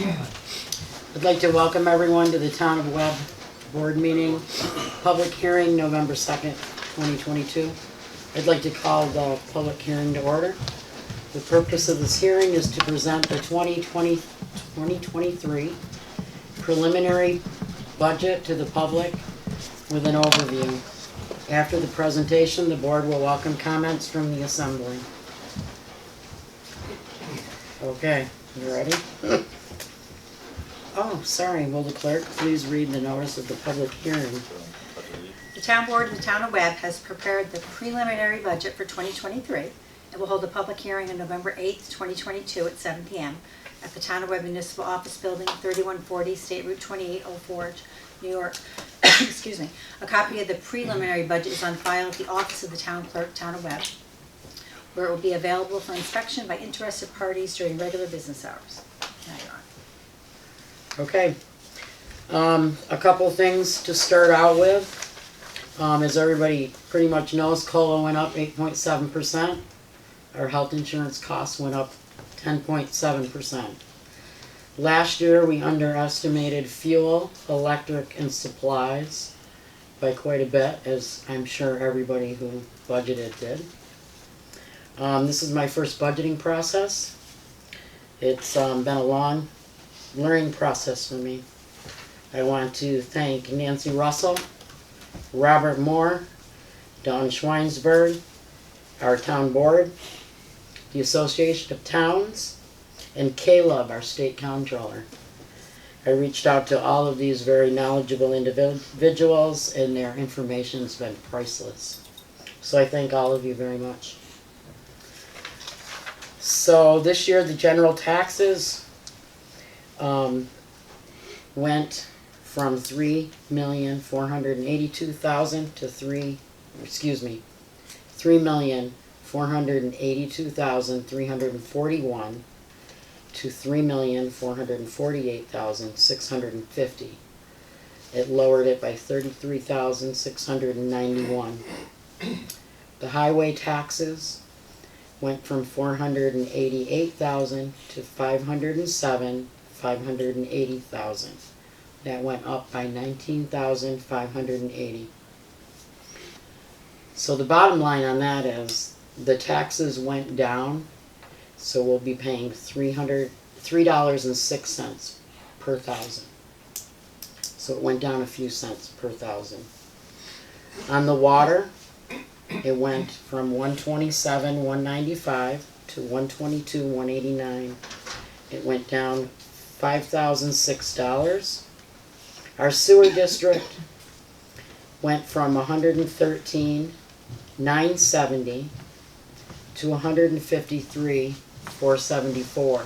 I'd like to welcome everyone to the Town of Webb Board Meeting, public hearing November 2nd, 2022. I'd like to call the public hearing to order. The purpose of this hearing is to present the 2023 preliminary budget to the public with an overview. After the presentation, the board will welcome comments from the assembly. Okay, you ready? Oh, sorry, will the clerk please read the notice of the public hearing? The Town Board of the Town of Webb has prepared the preliminary budget for 2023 and will hold a public hearing on November 8th, 2022 at 7 p.m. at the Town of Webb Municipal Office Building, 3140 State Route 28, Old Forge, New York. Excuse me. A copy of the preliminary budget is on file at the office of the Town Clerk, Town of Webb, where it will be available for inspection by interested parties during regular business hours. Now you're on. Okay. A couple things to start out with. As everybody pretty much knows, COLA went up 8.7%. Our health insurance costs went up 10.7%. Last year we underestimated fuel, electric, and supplies by quite a bit, as I'm sure everybody who budgeted did. This is my first budgeting process. It's been a long learning process for me. I want to thank Nancy Russell, Robert Moore, Don Schweinsberg, our town board, the Association of Towns, and Caleb, our state comptroller. I reached out to all of these very knowledgeable individuals, and their information has been priceless. So I thank all of you very much. So this year the general taxes went from $3,482,000 to $3,482,341 to $3,448,650. It lowered it by $33,691. The highway taxes went from $488,000 to $580,000. That went up by $19,580. So the bottom line on that is the taxes went down, so we'll be paying $3.06 per thousand. So it went down a few cents per thousand. On the water, it went from $127,195 to $122,189. It went down $5,006. Our sewer district went from $113,970 to $153,474.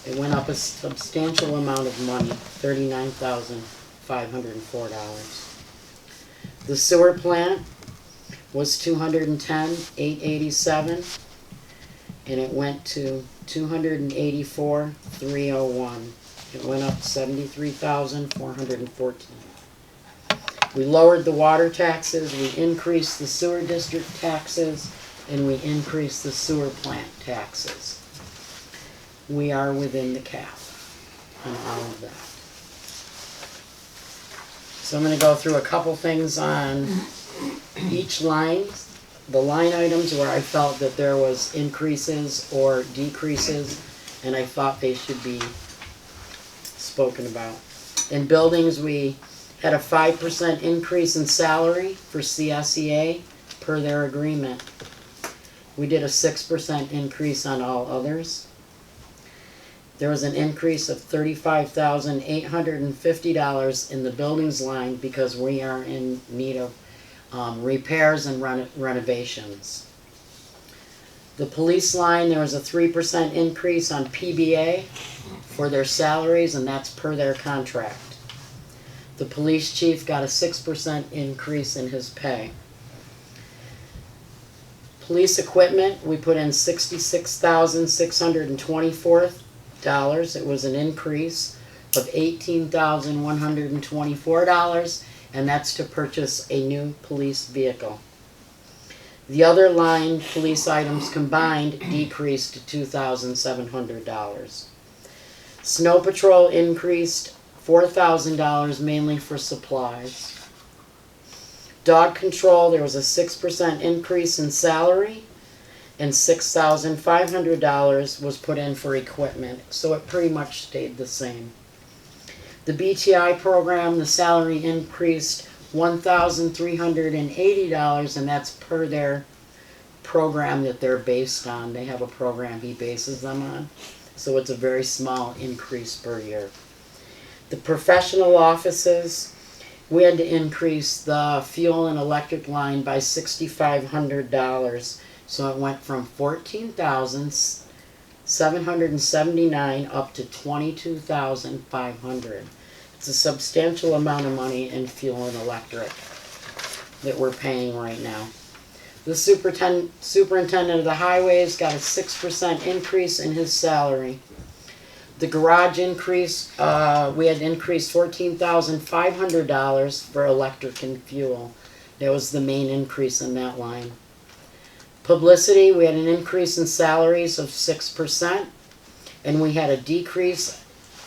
It went up a substantial amount of money, $39,504. The sewer plant was $210,887, and it went to $284,301. It went up $73,414. We lowered the water taxes, we increased the sewer district taxes, and we increased the sewer plant taxes. We are within the cap on all of that. So I'm going to go through a couple things on each line, the line items where I felt that there was increases or decreases, and I thought they should be spoken about. In buildings, we had a 5% increase in salary for CSEA per their agreement. We did a 6% increase on all others. There was an increase of $35,850 in the buildings line because we are in need of repairs and renovations. The police line, there was a 3% increase on PBA for their salaries, and that's per their contract. The police chief got a 6% increase in his pay. Police equipment, we put in $66,624. It was an increase of $18,124, and that's to purchase a new police vehicle. The other line police items combined decreased to $2,700. Snow Patrol increased $4,000 mainly for supplies. Dog Control, there was a 6% increase in salary, and $6,500 was put in for equipment, so it pretty much stayed the same. The BTI program, the salary increased $1,380, and that's per their program that they're based on. They have a program he bases them on, so it's a very small increase per year. The professional offices, we had to increase the fuel and electric line by $6,500. So it went from $14,779 up to $22,500. It's a substantial amount of money in fuel and electric that we're paying right now. The superintendent of the highways got a 6% increase in his salary. The garage increase, we had increased $14,500 for electric and fuel. That was the main increase in that line. Publicity, we had an increase in salaries of 6%, and we had a decrease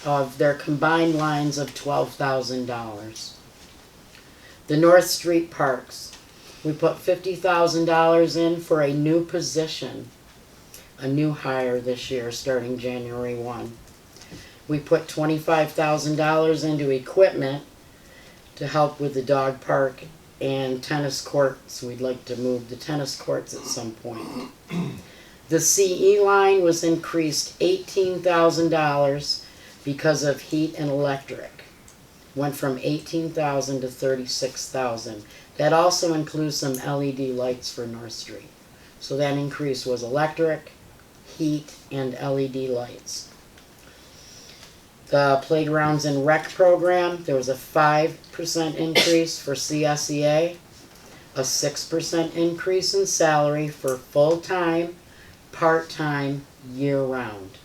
of their combined lines of $12,000. The North Street Parks, we put $50,000 in for a new position, a new hire this year starting January 1. We put $25,000 into equipment to help with the dog park and tennis courts. We'd like to move the tennis courts at some point. The CE line was increased $18,000 because of heat and electric. Went from $18,000 to $36,000. That also includes some LED lights for North Street. So that increase was electric, heat, and LED lights. The Playgrounds and Rec program, there was a 5% increase for CSEA, a 6% increase in salary for full-time, part-time, year-round.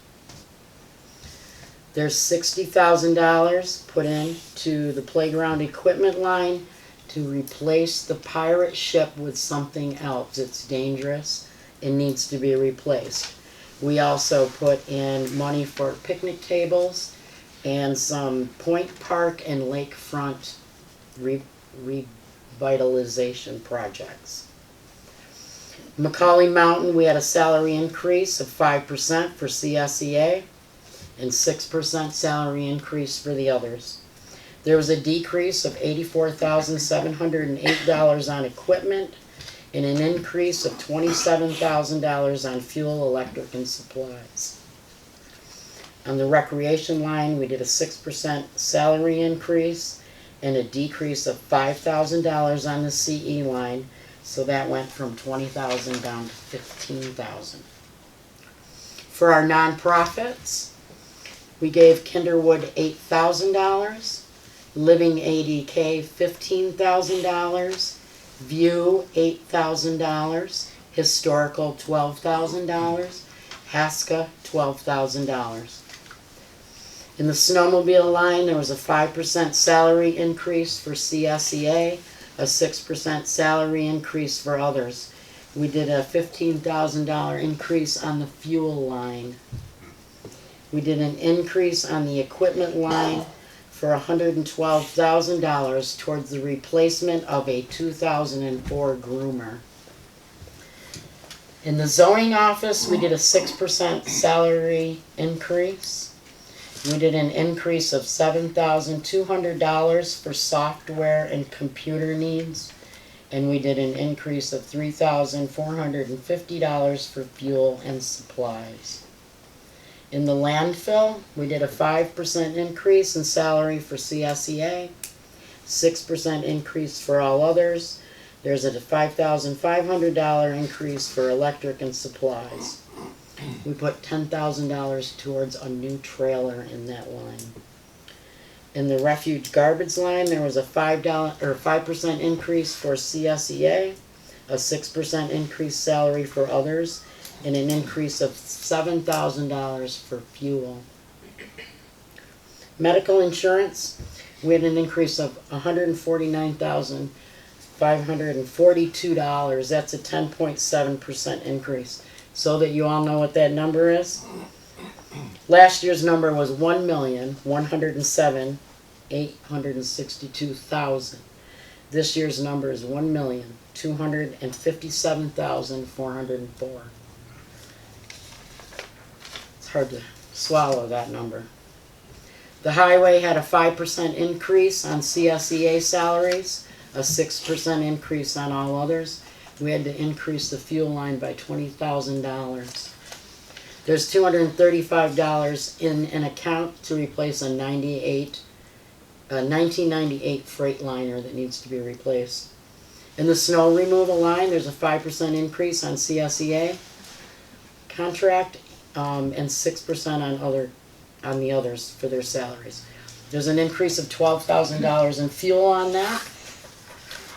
There's $60,000 put in to the playground equipment line to replace the pirate ship with something else. It's dangerous and needs to be replaced. We also put in money for picnic tables and some Point Park and lakefront revitalization projects. Macaulay Mountain, we had a salary increase of 5% for CSEA and 6% salary increase for the others. There was a decrease of $84,708 on equipment and an increase of $27,000 on fuel, electric, and supplies. On the recreation line, we did a 6% salary increase and a decrease of $5,000 on the CE line, so that went from $20,000 down to $15,000. For our nonprofits, we gave Kinderwood $8,000, Living ADK $15,000, View $8,000, Historical $12,000, Haska $12,000. In the snowmobile line, there was a 5% salary increase for CSEA, a 6% salary increase for others. We did a $15,000 increase on the fuel line. We did an increase on the equipment line for $112,000 towards the replacement of a 2004 groomer. In the zoning office, we did a 6% salary increase. We did an increase of $7,200 for software and computer needs, and we did an increase of $3,450 for fuel and supplies. In the landfill, we did a 5% increase in salary for CSEA, 6% increase for all others. There's a $5,500 increase for electric and supplies. We put $10,000 towards a new trailer in that line. In the refuge garbage line, there was a 5% increase for CSEA, a 6% increased salary for others, and an increase of $7,000 for fuel. Medical insurance, we had an increase of $149,542. That's a 10.7% increase. So that you all know what that number is, Last year's number was 1,107,862,000. This year's number is 1,257,404. It's hard to swallow that number. The highway had a 5% increase on CSEA salaries, a 6% increase on all others. We had to increase the fuel line by $20,000. There's $235 in an account to replace a 1998 Freightliner that needs to be replaced. In the snow removal line, there's a 5% increase on CSEA contract, and 6% on the others for their salaries. There's an increase of $12,000 in fuel on that.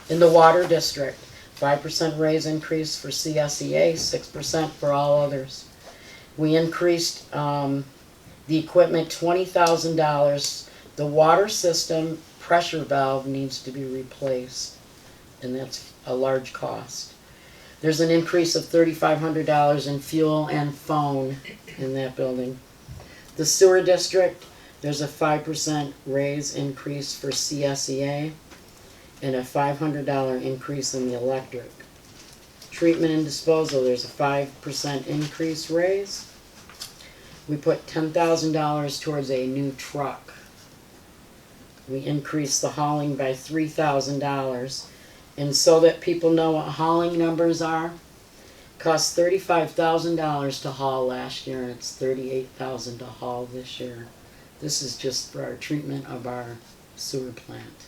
In the water district, 5% raise increase for CSEA, 6% for all others. We increased the equipment $20,000. The water system pressure valve needs to be replaced, and that's a large cost. There's an increase of $3,500 in fuel and phone in that building. The sewer district, there's a 5% raise increase for CSEA and a $500 increase in the electric. Treatment and disposal, there's a 5% increase raise. We put $10,000 towards a new truck. We increased the hauling by $3,000. And so that people know what hauling numbers are, cost $35,000 to haul last year, and it's $38,000 to haul this year. This is just for our treatment of our sewer plant.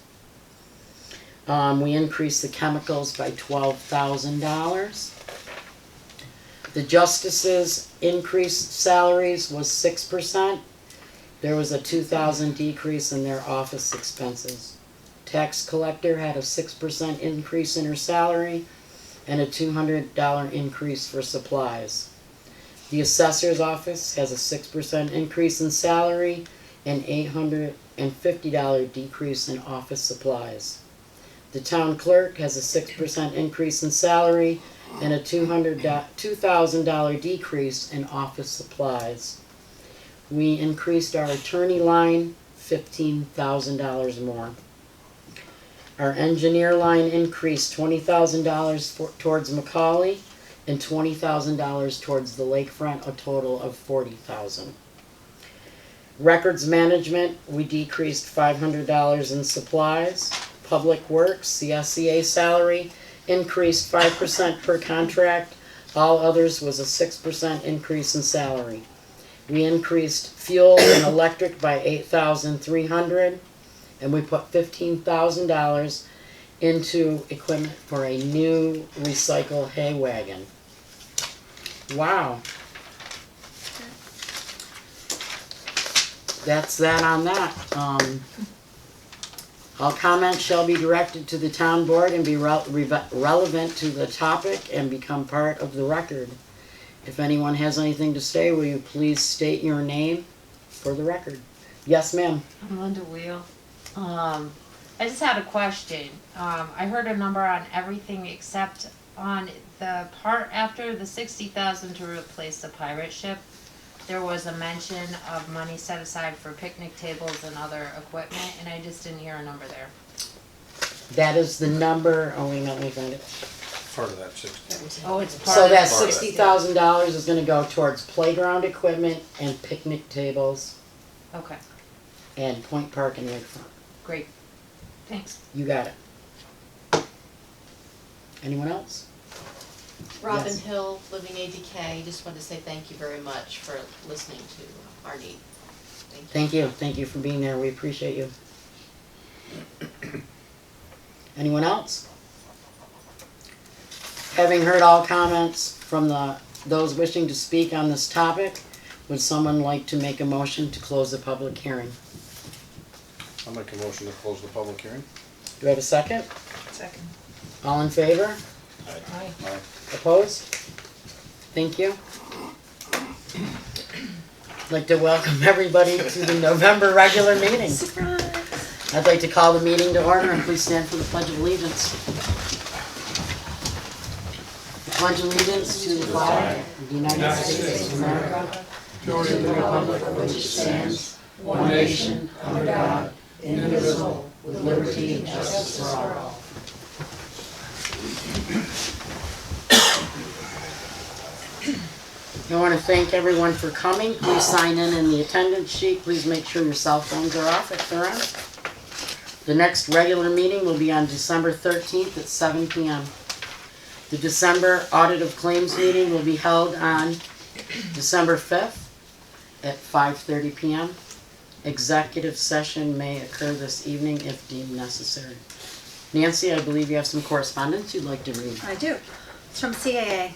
We increased the chemicals by $12,000. The justices' increased salaries was 6%. There was a $2,000 decrease in their office expenses. Tax collector had a 6% increase in her salary and a $200 increase for supplies. The assessor's office has a 6% increase in salary and $850 decrease in office supplies. The town clerk has a 6% increase in salary and a $2,000 decrease in office supplies. We increased our attorney line $15,000 more. Our engineer line increased $20,000 towards Macaulay and $20,000 towards the lakefront, a total of $40,000. Records management, we decreased $500 in supplies. Public Works, CSEA salary, increased 5% per contract. All others was a 6% increase in salary. We increased fuel and electric by $8,300, and we put $15,000 into equipment for a new recycle hay wagon. Wow. That's that on that. All comments shall be directed to the town board and be relevant to the topic and become part of the record. If anyone has anything to say, will you please state your name for the record? Yes, ma'am. I'm Linda Wheel. I just had a question. I heard a number on everything except on the part after the $60,000 to replace the pirate ship. There was a mention of money set aside for picnic tables and other equipment, and I just didn't hear a number there. That is the number. Oh, wait, let me find it. Part of that 60. Oh, it's part So of that it. $60,000 is going to go towards playground equipment and picnic tables Okay, and Point Park and Lakefront. great. Thanks. You got it. Anyone else? Robin Yes. Hill, Living ADK, just wanted to say thank you very much for listening to our need. Thank you. Thank you. Thank you for being there. We appreciate you. Anyone else? Having heard all comments from those wishing to speak on this topic, would someone like to make a motion to close the public hearing? I'll make a motion to close the public hearing. Do I have a second? Second. All in favor? Aye. Aye. Opposed? Thank you. I'd like to welcome everybody to the November regular meeting. Surprise! I'd like to call the meeting to order and please stand for the Pledge of Allegiance. I pledge allegiance to the flag of the United States of America to the republic for which it stands, one nation, under God, indivisible, with liberty and justice for all. I want to thank everyone for coming. Please sign in the attendance sheet. Please make sure your cell phones are off if they're on. The next regular meeting will be on December 13th at 7 p.m. The December audit of claims meeting will be held on December 5th at 5:30 p.m. Executive session may occur this evening if deemed necessary. Nancy, I believe you have some correspondence you'd like to read. I do. It's from CAA.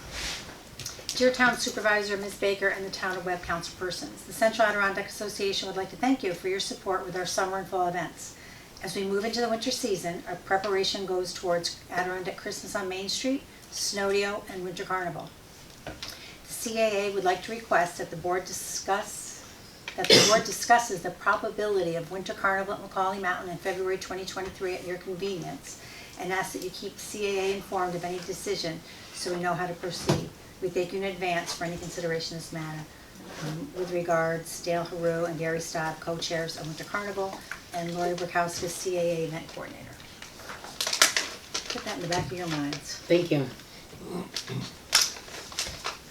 Dear Town Supervisor, Ms. Baker, and the Town of Webb councilpersons, the Central Adirondack Association would like to thank you for your support with our summer and fall events. As we move into the winter season, our preparation goes towards Adirondack Christmas on Main Street, Snowdeo, and Winter Carnival. The CAA would like to request that the board discusses the probability of Winter Carnival at Macaulay Mountain in February 2023 at your convenience, and ask that you keep CAA informed of any decision so we know how to proceed. We thank you in advance for any consideration of this matter. With regards, Dale Haru and Gary Staub, co-chairs of Winter Carnival, and Lori Burkowski, CAA event coordinator. Put that in the back of your minds. Thank you.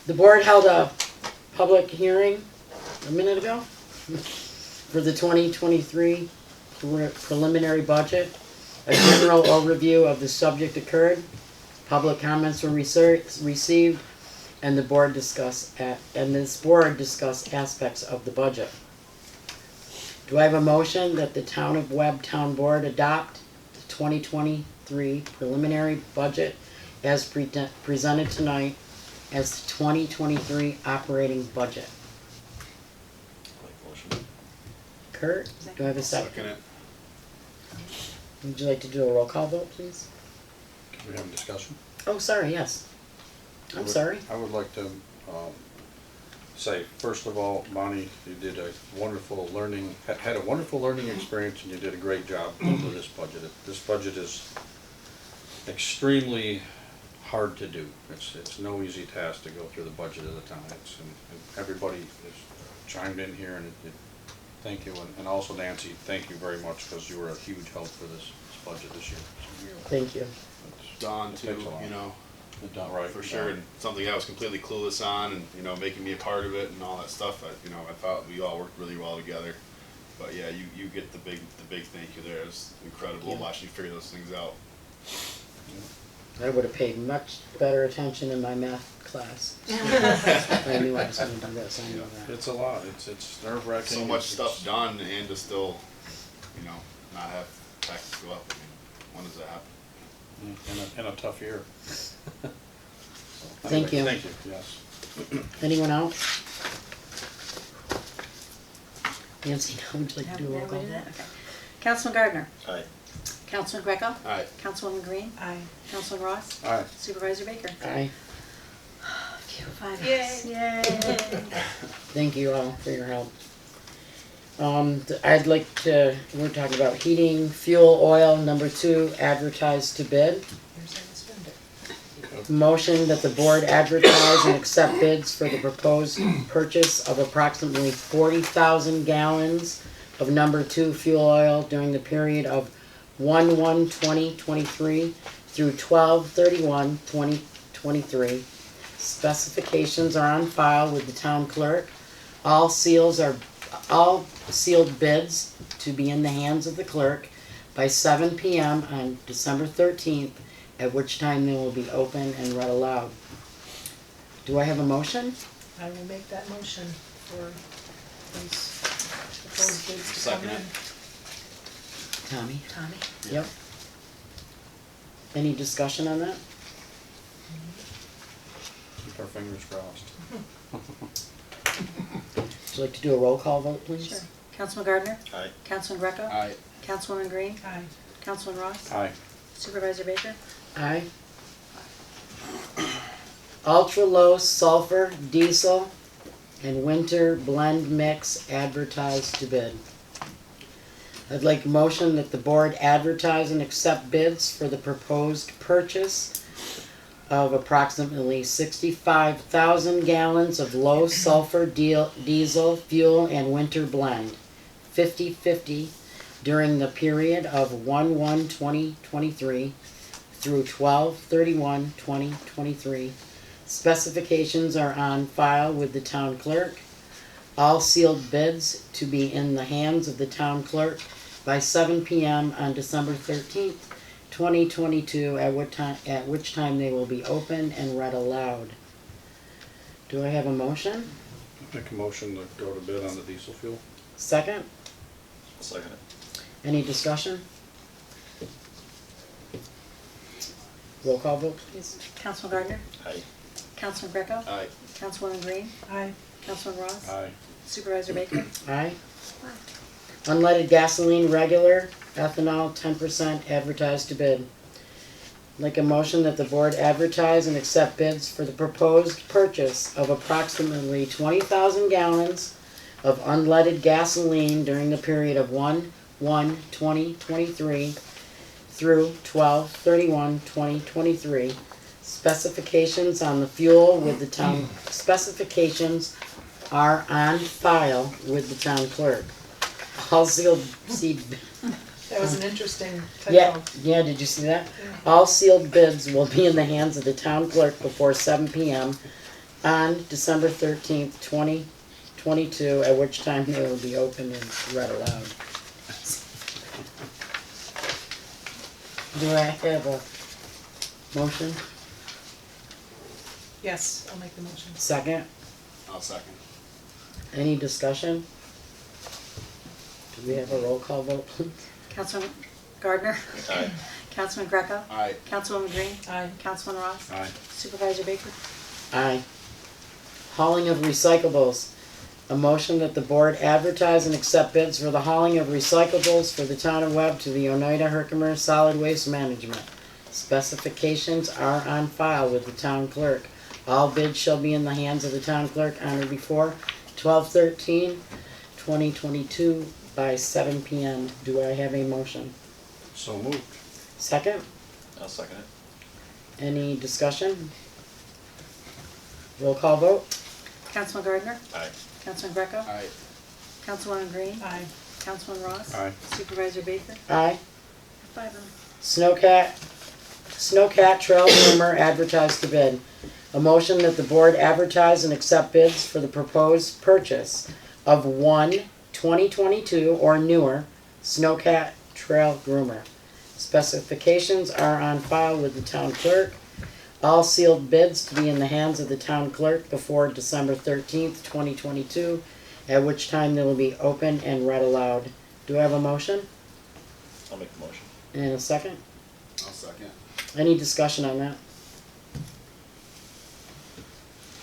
The board held a public hearing a minute ago for the 2023 preliminary budget. A general overview of the subject occurred. Public comments were received, and this board discussed aspects of the budget. Do I have a motion that the Town of Webb Town Board adopt the 2023 preliminary budget as presented tonight as the 2023 operating budget? Motion. Kurt, do I have a second? Second it. Would you like to do a roll call vote, please? Can we have a discussion? Oh, sorry, yes. I'm sorry. I would like to say, first of all, Bonnie, you did a wonderful had a wonderful learning experience, and you did a great job with this budget. This budget is extremely hard to do. It's no easy task to go through the budget of the town. And everybody has chimed in here, and thank you. And also Nancy, thank you very much, because you were a huge help for this budget this year. Thank you. Don too, takes a lot. you know, Right, for sure, and something I was completely clueless on, and you know, making me a part of it and all that stuff. I thought we all worked really well together. But yeah, you get the big thank you there. It's incredible Yeah. watching you figure those things out. I would have paid much better attention in my math class. I knew I was going to do that, so I knew that. It's a lot. It's nerve-wracking. So much stuff done, and to still, not have taxes go up. I mean, when does that happen? In a tough year. Thank you. Thank you, yes. Anyone else? Nancy, would you like to do a roll call? Okay. Councilman Gardner. Aye. Councilman Greco. Aye. Councilwoman Green. Aye. Councilman Ross. All right. Supervisor Baker. Aye. Phew, 5 ayes. Yay. Thank you all for your help. I'd like to, we're talking about heating, fuel, oil, number 2, advertised to bid. Motion that the board advertise and accept bids for the proposed purchase of approximately 40,000 gallons of number 2 fuel oil during the period of 1/1/2023 through 12/31/2023. Specifications are on file with the town clerk. All sealed bids to be in the hands of the clerk by 7 p.m. on December 13th, at which time they will be open and read aloud. Do I have a motion? I will make that motion for those proposed bids to come Second in. it. Tommy? Tommy. Yep. Any discussion on that? Keep our fingers crossed. Would you like to do a roll call vote, please? Sure. Councilman Gardner. Aye. Councilman Greco. Aye. Councilwoman Green. Aye. Councilman Ross. Aye. Supervisor Baker. Aye. Ultra low sulfur diesel and winter blend mix advertised to bid. I'd like a motion that the board advertise and accept bids for the proposed purchase of approximately 65,000 gallons of low sulfur diesel fuel and winter blend, 50/50, during the period of 1/1/2023 through 12/31/2023. Specifications are on file with the town clerk. All sealed bids to be in the hands of the town clerk by 7 p.m. on December 13th, 2022, at which time they will be opened and read aloud. Do I have a motion? Make a motion to go to bid on the diesel fuel. Second? Second it. Any discussion? Roll call vote, please. Councilman Gardner, Aye. Councilman Greco, Aye. Councilwoman Green, Aye. Councilman Ross, Aye. Supervisor Baker. Aye. Unleaded gasoline regular, ethanol 10% advertised to bid. Make a motion that the board advertise and accept bids for the proposed purchase of approximately 20,000 gallons of unleaded gasoline during the period of 1/1/2023 through 12/31/2023. Specifications on the fuel with the town, specifications are on file with the town clerk. All sealed That was an interesting yeah, typo. yeah, did you see that? All sealed bids will be in the hands of the town clerk before 7 p.m. on December 13th, 2022, at which time they will be opened and read aloud. Do I have a motion? Yes, I'll make the motion. Second? I'll second. Any discussion? Do we have a roll call vote, please? Councilman Gardner, Aye. Councilman Greco, Aye. Councilwoman Green, Aye. Councilman Ross, Aye. Supervisor Baker. Aye. Hauling of recyclables. A motion that the board advertise and accept bids for the hauling of recyclables for the town of Webb to the Oneida Herkimer Solid Waste Management. Specifications are on file with the town clerk. All bids shall be in the hands of the town clerk on or before 12/13/2022 by 7 p.m. Do I have a motion? So moved. Second? I'll second it. Any discussion? Roll call vote? Councilman Gardner, Aye. Councilman Greco, Aye. Councilwoman Green, Aye. Councilman Ross, Aye. Supervisor Baker. Aye. 5-0. Snowcat Trail Groomer advertised to bid. A motion that the board advertise and accept bids for the proposed purchase of one 2022 or newer Snowcat Trail Groomer. Specifications are on file with the town clerk. All sealed bids to be in the hands of the town clerk before December 13th, 2022, at which time they will be opened and read aloud. Do I have a motion? I'll make the motion. And a second? I'll second. Any discussion on that?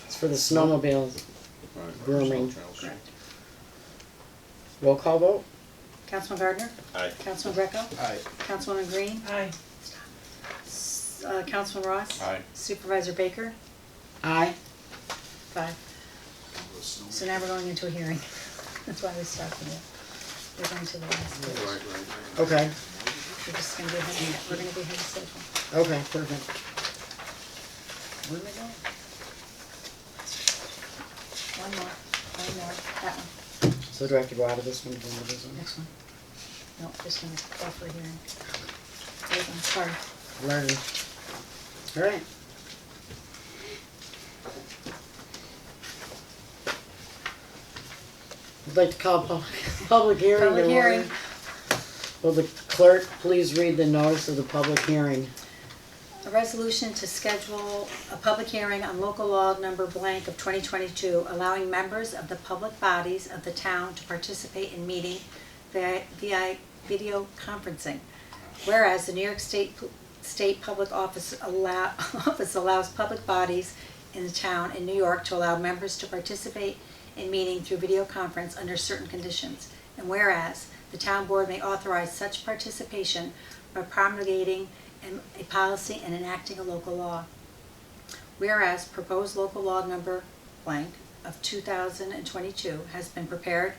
It's for the snowmobiles. Right. Grooming. Snow trails. Correct. Roll call vote? Councilman Gardner, Aye. Councilman Greco, Aye. Councilwoman Green, Aye. Councilman Ross, Aye. Supervisor Baker. Aye. 5. So now we're going into a hearing. That's why we stopped here. We're going to the last page. Right, right. Okay, We're just gonna go ahead and, we're gonna go ahead and schedule. okay, perfect. Where am I going? One more, that one, So do I have to go out of this one to go into this one? next one. No, just gonna call for a hearing. There you go, sorry. Learning. Alright. I'd like to call public hearing. Public to hearing. order. Will the clerk please read the notice of the public hearing? A resolution to schedule a public hearing on local law number blank of 2022, allowing members of the public bodies of the town to participate in meeting via video conferencing. Whereas the New York State Public Office allows public bodies in the town in New York to allow members to participate in meeting through video conference under certain conditions. And whereas the town board may authorize such participation by promulgating a policy and enacting a local law. Whereas proposed local law number blank of 2022 has been prepared,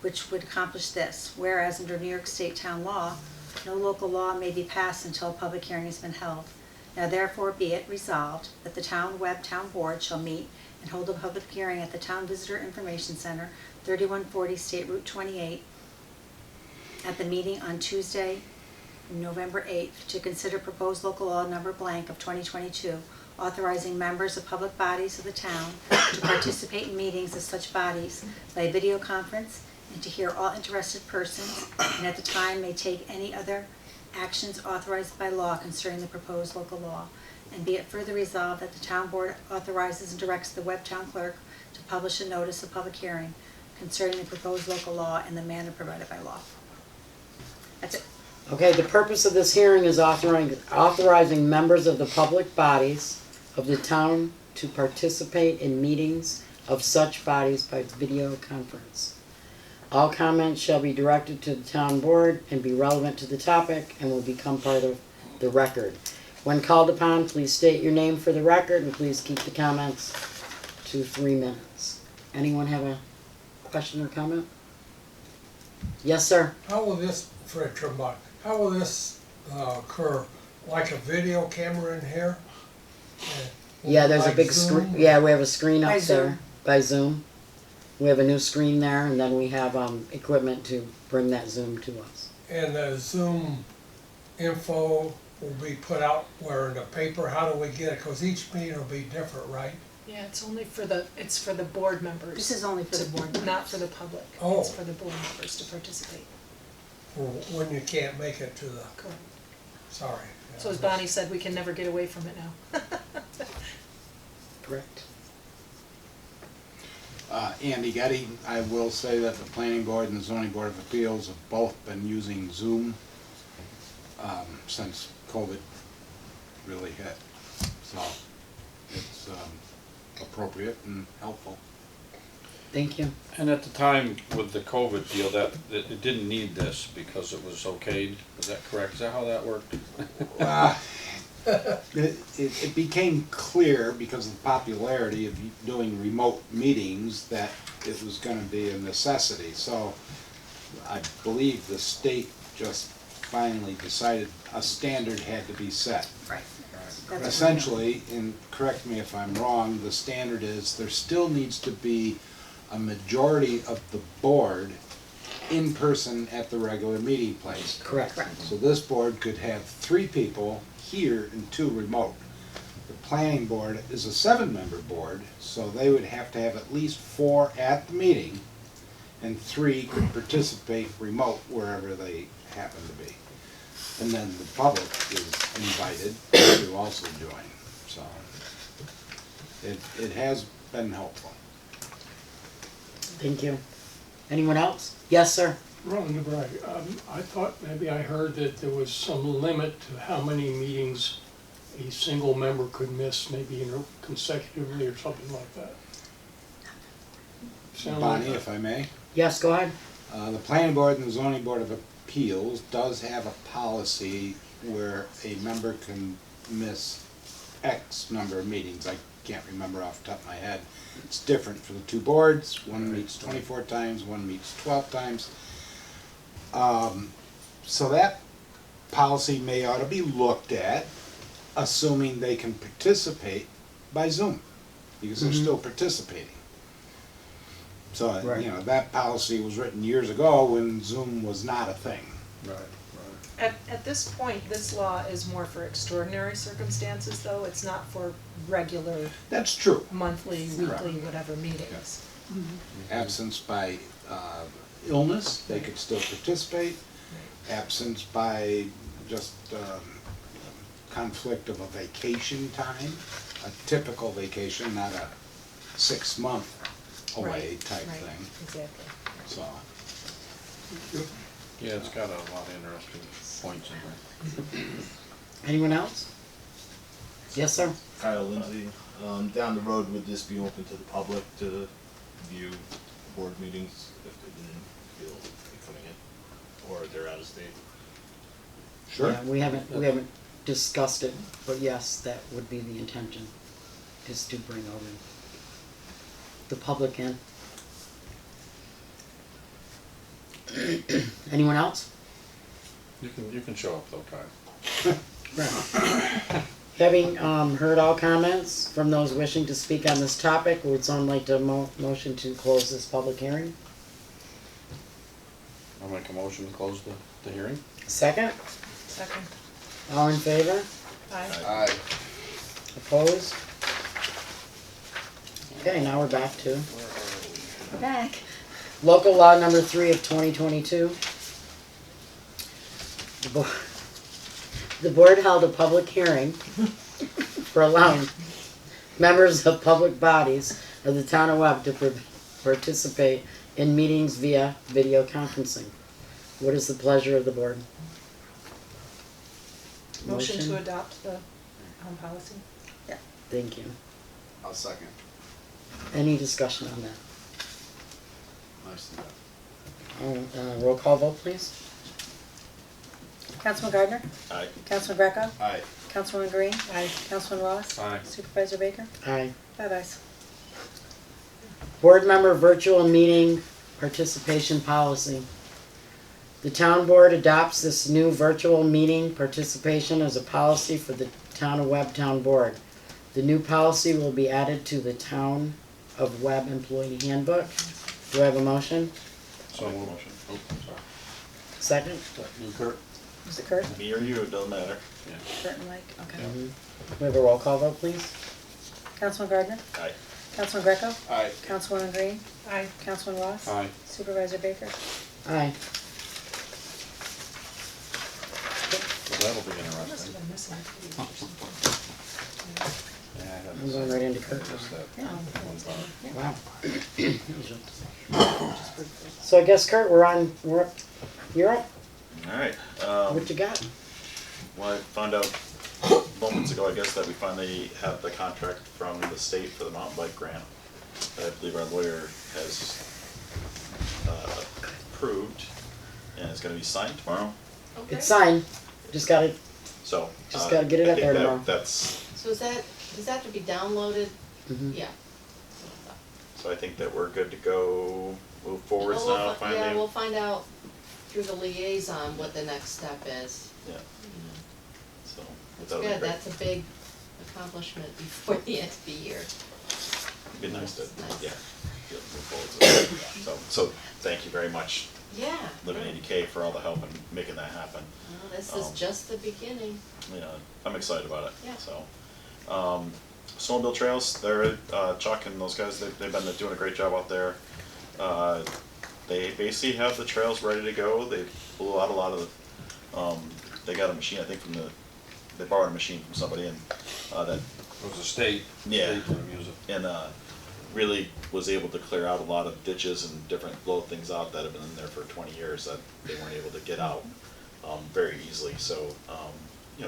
which would accomplish this. Whereas under New York State town law, no local law may be passed until a public hearing has been held. Now therefore be it resolved that the Town Board shall meet and hold a public hearing at the Town Visitor Information Center, 3140 State Route 28, at the meeting on Tuesday, November 8th, to consider proposed local law number blank of 2022, authorizing members of public bodies of the town to participate in meetings of such bodies by video conference and to hear all interested persons, and at the time may take any other actions authorized by law concerning the proposed local law. And be it further resolved that the town board authorizes and directs the web town clerk to publish a notice of public hearing concerning the proposed local law in the manner provided by law. That's it. Okay, the purpose of this hearing is authorizing members of the public bodies of the town to participate in meetings of such bodies by video conference. All comments shall be directed to the town board and be relevant to the topic and will become part of the record. When called upon, please state your name for the record and please keep the comments to 3 minutes. Anyone have a question or comment? Yes, sir. How will this, Fred Tremont, how will this occur? Like a video camera in here? Yeah, there's a Like big Zoom? screen. Yeah, we have a screen By up Zoom. there by Zoom. We have a new screen there, and then we have equipment to bring that Zoom to us. And the Zoom info will be put out where in the paper? How do we get it? Because each meeting will be different, right? Yeah, it's only for the, it's for the board members. This is only for the board members. Not for the public. Oh. It's for the board members to participate. Or when you can't make it to the, Correct. sorry. So as Bonnie said, we can never get away from it now. Correct. Andy Getty, I will say that the Planning Board and the Zoning Board of Appeals have both been using Zoom since COVID really hit. So it's appropriate and helpful. Thank you. And at the time with the COVID deal, that it didn't need this because it was okayed. Is that correct? Is that how that worked? It became clear because of the popularity of doing remote meetings that it was going to be a necessity. So I believe the state just finally decided a standard had to be set. Right. That's what we know. Essentially, and correct me if I'm wrong, the standard is there still needs to be a majority of the board in person at the regular meeting place. Correct. Correct. So this board could have 3 people here and 2 remote. The planning board is a 7-member board, so they would have to have at least 4 at the meeting and 3 could participate remote wherever they happen to be. And then the public is invited to also join, so it has been helpful. Thank you. Anyone else? Yes, sir. Ron DeBrey, I thought maybe I heard that there was some limit to how many meetings a single member could miss, maybe consecutively or something like that. Sound like Bonnie, if I may. Yes, go ahead. The planning board and the zoning board of appeals does have a policy where a member can miss X number of meetings. I can't remember off the top of my head. It's different for the 2 boards. One meets 24 times, one meets 12 times. So that policy may ought to be looked at, assuming they can participate by Zoom, because they're still participating. So, Right. you know, that policy was written years ago when Zoom was not a thing. Right. At this point, this law is more for extraordinary circumstances, though. It's not for regular That's true. monthly, weekly, whatever meetings. Absence by illness, they could still participate. Absence by just conflict of a vacation time, a typical vacation, not a 6-month away Right, type right, thing, Exactly. so. Yeah, it's got a lot of interesting points in there. Anyone else? Yes, sir. Kyle Lindsay. Down the road, would this be open to the public to view board meetings if they didn't feel like coming in, or they're out of state? Sure. Yeah, we haven't discussed it, but yes, that would be the intention, is to bring over the public in. Anyone else? You can show up though, Kyle. Right. Having heard all comments from those wishing to speak on this topic, would someone like to motion to close this public hearing? I'll make a motion to close the hearing. Second? Second. All in favor? Aye. Aye. Opposed? Okay, now we're back to We're back. local law number 3 of 2022. The board held a public hearing for allowing members of public bodies of the town of Webb to participate in meetings via video conferencing. What is the pleasure of the board? Motion to adopt the policy? Thank you. I'll second. Any discussion on that? Nice to know. Roll call vote, please. Councilman Gardner? Aye. Councilman Greco? Aye. Councilwoman Green? Aye. Councilman Ross? Aye. Supervisor Baker? Aye. 5 ayes. Board member virtual meeting participation policy. The town board adopts this new virtual meeting participation as a policy for the town of Webb Town Board. The new policy will be added to the town of Webb employee handbook. Do I have a motion? So moved. Motion. Oh, sorry. Second? You, Kurt? Was it Kurt? Me or you, it doesn't matter. Kurt and Mike, okay. We have a roll call vote, please. Councilman Gardner? Aye. Councilman Greco? Aye. Councilwoman Green? Aye. Councilman Ross? Aye. Supervisor Baker? Aye. That'll be I must interesting. have been missing a page or something. Yeah, I had I'm going right into Kurt. just that Yeah. one part. Wow. So I guess Kurt, we're up. You're up. Alright, What you got? well, I found out moments ago, I guess, that we finally have the contract from the state for the mountain bike grant. That I believe our lawyer has approved, and it's gonna be signed tomorrow, Okay. It's signed. Just gotta, so. Just gotta get it I up think there that- tomorrow. That's, So does that have to be downloaded? Mhm. Yeah. so I think that we're good to go, move forwards Well, now, we'll finally. Yeah, we'll find out through the liaison what the next step is. Yeah, so. That's that'll be good, great. that's a big accomplishment before the end of the year. It'd be nice to, Nice. yeah, be able to move forward with it. So thank you very much, Yeah. Living 80K, for all the help in making that happen. Well, this is just the beginning. Yeah, I'm excited about it, Yeah. so. Snowmobile trails, they're, Chuck and those guys, they've been doing a great job out there. They basically have the trails ready to go, they blew out a lot of the, they got a machine, I think they borrowed a machine from somebody and, that, It was a state. Yeah. State gonna use it. and, really was able to clear out a lot of ditches and different, blow things out that have been in there for 20 years that they weren't able to get out, very easily, so,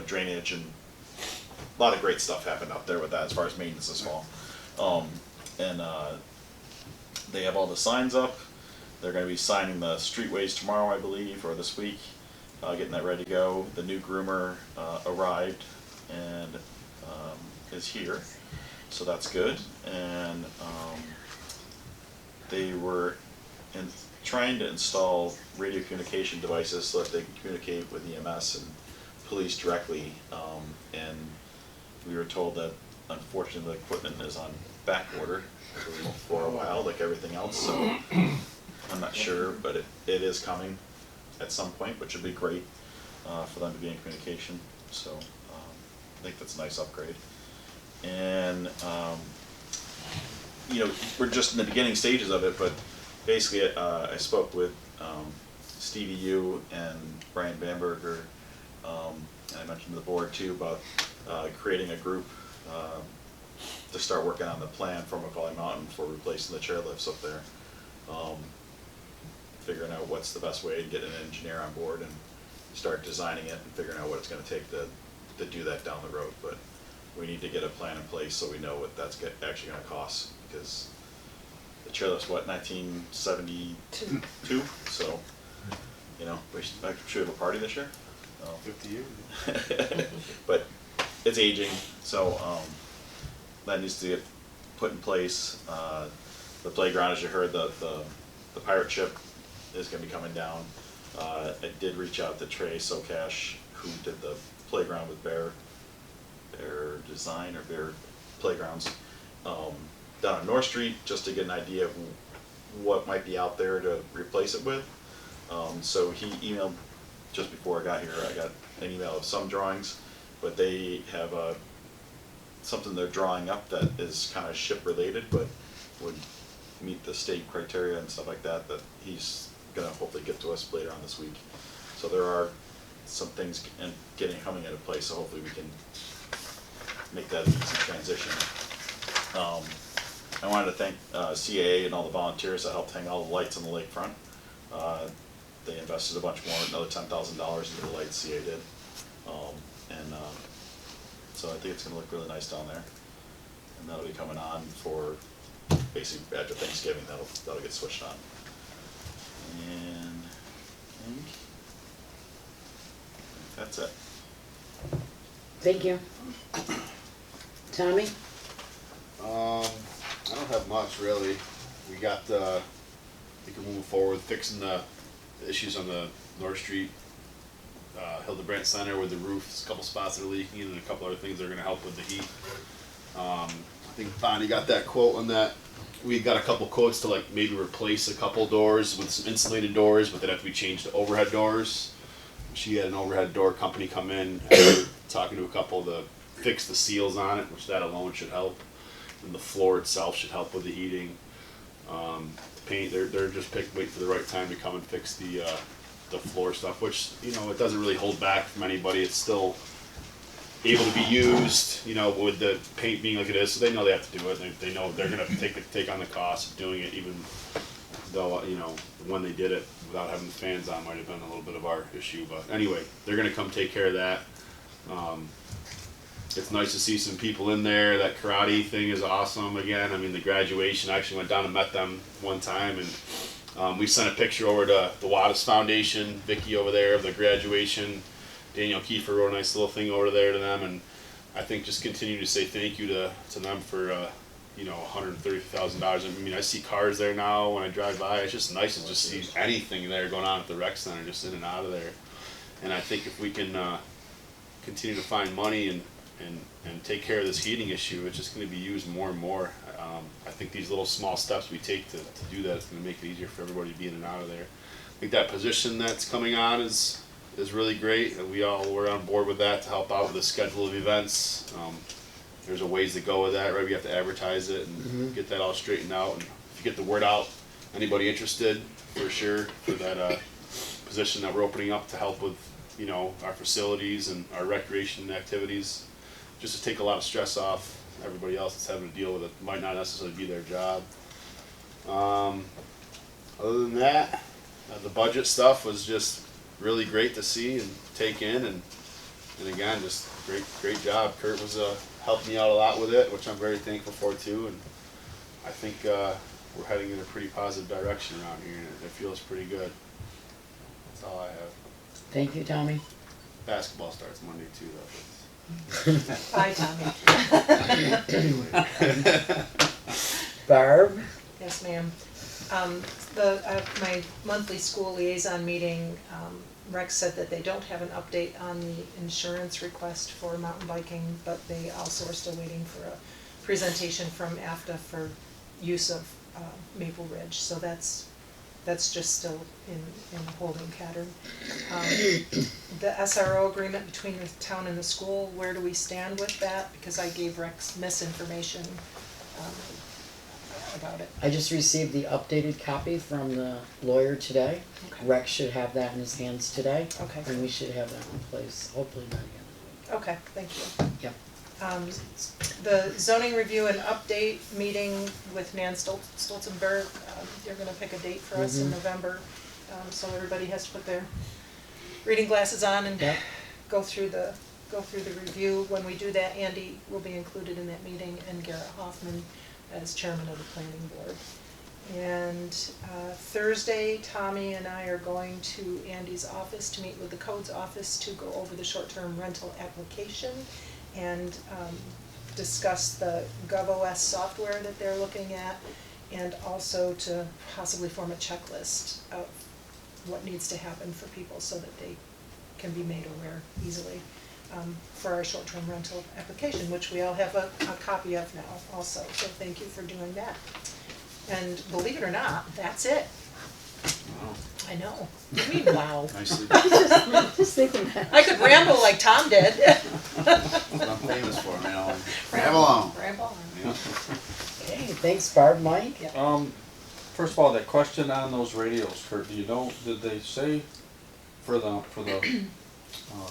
drainage and a lot of great stuff happened out there with that as far as maintenance as well. They have all the signs up, they're gonna be signing the streetways tomorrow, I believe, or this week, getting that ready to go. The new groomer, arrived and, is here, so that's good, and, they were trying to install radio communication devices so that they can communicate with EMS and police directly, and we were told that unfortunately the equipment is on back order for a while, like everything else, so I'm not sure, but it is coming at some point, which would be great, for them to be in communication, so, I think that's a nice upgrade. And, we're just in the beginning stages of it, but basically, I spoke with, Stevie Yu and Brian Bamberger, and I mentioned to the board too about, creating a group, to start working on the plan for Macaulay Mountain for replacing the chairlifts up there. Figuring out what's the best way to get an engineer on board and start designing it and figuring out what it's gonna take to do that down the road, but we need to get a plan in place so we know what that's actually gonna cost, because the chairlift's what, 1972, so, I should have a party this year. 50 years. But it's aging, so, that needs to get put in place. The playground, as you heard, the pirate ship is gonna be coming down. I did reach out to Trey Socash, who did the playground with Bear Bear Design or Bear Playgrounds, down on North Street, just to get an idea of what might be out there to replace it with. So he emailed, just before I got here, I got an email of some drawings, but they have something they're drawing up that is kind of ship related, but would meet the state criteria and stuff like that, that he's gonna hopefully get to us later on this week. So there are some things coming into place, so hopefully we can make that an easy transition. I wanted to thank CAA and all the volunteers that helped hang all the lights on the lakefront. They invested a bunch more, another $10,000 into the lights CAA did. So I think it's gonna look really nice down there. And that'll be coming on for basically after Thanksgiving, that'll get switched on. And I think that's it. Thank you. Tommy? I don't have much really. We got, I think we're moving forward, fixing the issues on the North Street, Hildebrandt Center with the roofs, a couple spots that are leaking, and a couple other things that are gonna help with the heat. I think Bonnie got that quote on that. We got a couple quotes to like maybe replace a couple doors with some insulated doors, but they'd have to be changed to overhead doors. She had an overhead door company come in, and we were talking to a couple to fix the seals on it, which that alone should help. And the floor itself should help with the heating. The paint, they're just waiting for the right time to come and fix the floor stuff, which, you know, it doesn't really hold back from anybody. It's still able to be used, you know, with the paint being like it is, so they know they have to do it. They know they're gonna take on the cost of doing it, even though, you know, when they did it without having the fans on might have been a little bit of our issue. But anyway, they're gonna come take care of that. It's nice to see some people in there. That karate thing is awesome again. I mean, the graduation, I actually went down and met them one time, and we sent a picture over to the Wattis Foundation, Vicky over there, of the graduation. Daniel Kiefer wrote a nice little thing over there to them, and I think just continue to say thank you to them for you know, $130,000. I mean, I see cars there now when I drive by. It's just nice to just see anything there going on at the rec center, just in and out of there. And I think if we can continue to find money and take care of this heating issue, it's just going to be used more and more. I think these little small steps we take to do that is going to make it easier for everybody to be in and out of there. I think that position that's coming on is really great, and we're on board with that to help out with the schedule of events. There's a ways to go with that, right? We have to advertise it and get that all straightened out. And if you get the word out, anybody interested, for sure, for that position that we're opening up to help with, you know, our facilities and our recreation activities, just to take a lot of stress off everybody else that's having to deal with it. Might not necessarily be their job. Other than that, the budget stuff was just really great to see and take in, and again, just great job. Kurt was helped me out a lot with it, which I'm very thankful for too, and I think we're heading in a pretty positive direction around here, and it feels pretty good. That's all I have. Thank you, Tommy. Basketball starts Monday too, though. Bye, Tommy. Barb? Yes, ma'am. My monthly school liaison meeting, Rex said that they don't have an update on the insurance request for mountain biking, but they also are still waiting for a presentation from AFTA for use of Maple Ridge. So that's just still in a holding pattern. The SRO agreement between the town and the school, where do we stand with that? Because I gave Rex misinformation about it. I just received the updated copy from the lawyer today. Okay. Rex should have that in his hands today. Okay. And we should have that in place hopefully by the end of the week. Okay, thank you. Yep. The zoning review and update meeting with Nan Stolzenberg, they're gonna pick a date for us in November. So everybody has to put their reading glasses on and Yep. go through the review. When we do that, Andy will be included in that meeting, and Garrett Hoffman as chairman of the planning board. And Thursday, Tommy and I are going to Andy's office to meet with the codes office to go over the short-term rental application and discuss the GovOS software that they're looking at, and also to possibly form a checklist of what needs to happen for people so that they can be made aware easily. for our short-term rental application, which we all have a copy of now also, so thank you for doing that. And believe it or not, that's it. Wow. I know. What do you mean, wow? Nicely. Just thinking that. I could ramble like Tom did. That's what I'm famous for, man. Ramble on. Ramble on. Yeah. Okay, thanks Barb. Mike? First of all, that question on those radios, Kurt, do you know, did they say for the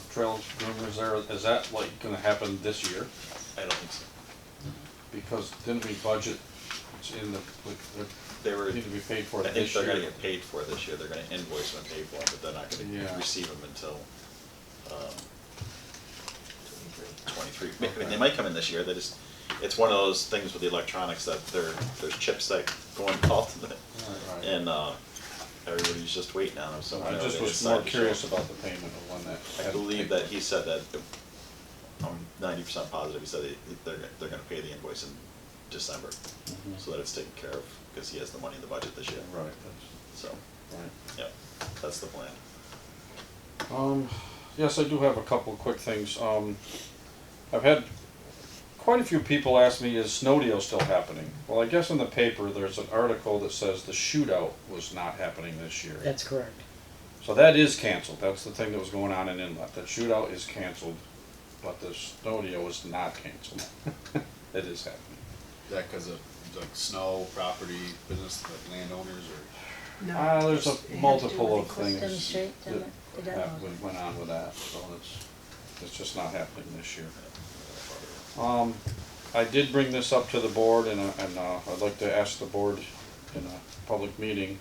trail groomers there, is that like gonna happen this year? I don't think so. Because didn't we budget, it's in the, They were, need to be paid for I this think they're year? gonna get paid for this year, they're gonna invoice them and pay for them, but they're not gonna Yeah. receive them until, 23. I mean, they might come in this year, they just, it's one of those things with the electronics that there's chips that go involved in it. Right. And, everybody's just waiting on them, so. I whenever just they was decide more to show curious up. about the payment of when that. I had to believe take that place. he said that, I'm 90% positive, he said they're gonna pay the invoice in December, Mhm. so that it's taken care of, because he has the money in the budget this year. Right, So, right. yeah, that's the plan. Yes, I do have a couple of quick things. I've had quite a few people ask me, is Snowdeo still happening? Well, I guess in the paper, there's an article that says the shootout was not happening this year. That's correct. So that is canceled. That's the thing that was going on in Inlet. The shootout is canceled, but the Snowdeo is not canceled. It is happening. Is that because of like snow, property, business, like landowners, or? There's It had to do multiple with of the Clifton things Street, that didn't it? They done all that. went on with that, so it's just not happening this year. I did bring this up to the board, and I'd like to ask the board in a public meeting.